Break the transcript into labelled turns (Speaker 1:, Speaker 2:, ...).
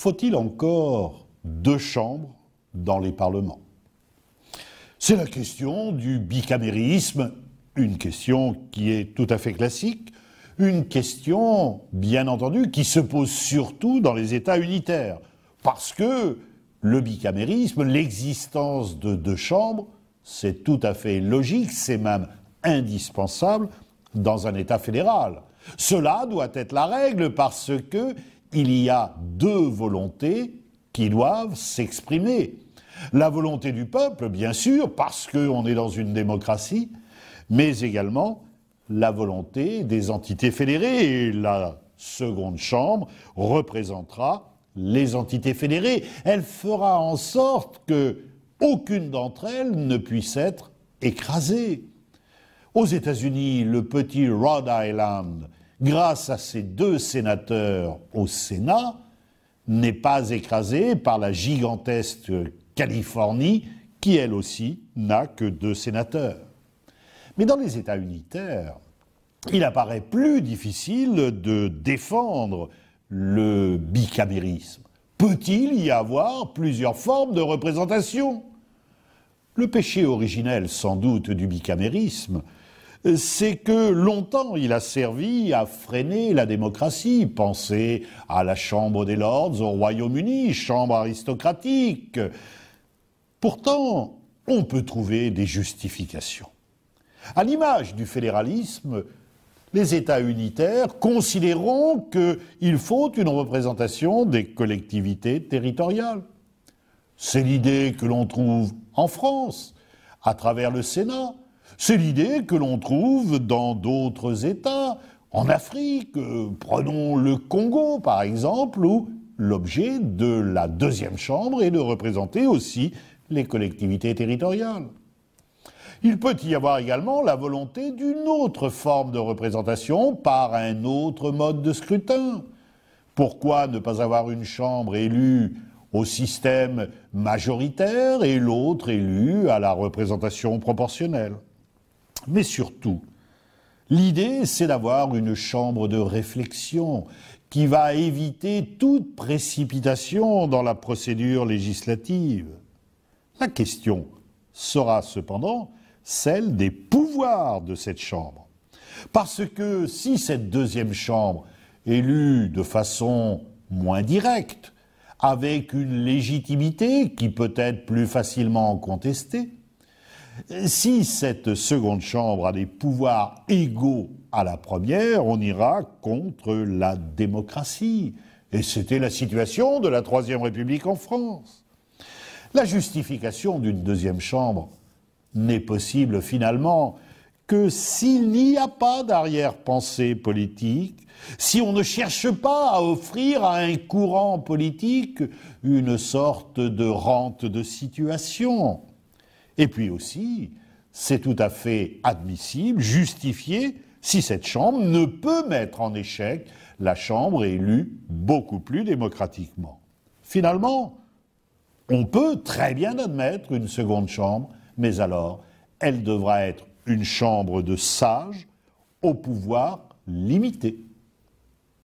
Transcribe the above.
Speaker 1: Faut-il encore 2 chambres dans les parlements? C'est la question du bicamérisme, une question qui est tout à fait classique, une question, bien entendu, qui se pose surtout dans les États unitaires, parce que le bicamérisme, l'existence de 2 chambres, c'est tout à fait logique, c'est même indispensable dans un État fédéral. Cela doit être la règle parce que il y a 2 volontés qui doivent s'exprimer. La volonté du peuple, bien sûr, parce qu'on est dans une démocratie, mais également la volonté des entités fédérées. Et la seconde chambre représentera les entités fédérées. Elle fera en sorte que aucune d'entre elles ne puisse être écrasée. Aux États-Unis, le petit Rhode Island, grâce à ses 2 sénateurs au Sénat, n'est pas écrasé par la gigantesque Californie, qui elle aussi n'a que 2 sénateurs. Mais dans les États unitaires, il apparaît plus difficile de défendre le bicamérisme. Peut-il y avoir plusieurs formes de représentation? Le péché originel, sans doute, du bicamérisme, c'est que longtemps il a servi à freiner la démocratie. Pensez à la Chambre des Lords au Royaume-Uni, chambre aristocratique. Pourtant, on peut trouver des justifications. À l'image du fédéralisme, les États unitaires considéreront qu'il faut une représentation des collectivités territoriales. C'est l'idée que l'on trouve en France, à travers le Sénat. C'est l'idée que l'on trouve dans d'autres États, en Afrique, prenons le Congo par exemple, où l'objet de la 2e chambre est de représenter aussi les collectivités territoriales. Il peut y avoir également la volonté d'une autre forme de représentation par un autre mode de scrutin. Pourquoi ne pas avoir une chambre élue au système majoritaire et l'autre élue à la représentation proportionnelle? Mais surtout, l'idée, c'est d'avoir une chambre de réflexion qui va éviter toute précipitation dans la procédure législative. La question sera cependant celle des pouvoirs de cette chambre. Parce que si cette 2e chambre, élue de façon moins directe, avec une légitimité qui peut être plus facilement contestée, si cette seconde chambre a des pouvoirs égaux à la première, on ira contre la démocratie. Et c'était la situation de la Troisième République en France. La justification d'une 2e chambre n'est possible finalement que s'il n'y a pas d'arrière-pensée politique, si on ne cherche pas à offrir à un courant politique une sorte de rente de situation. Et puis aussi, c'est tout à fait admissible, justifié, si cette Chambre ne peut mettre en échec la Chambre élue beaucoup plus démocratiquement. Finalement, on peut très bien admettre une seconde Chambre, mais alors, elle devra être une Chambre de sages au pouvoir limité.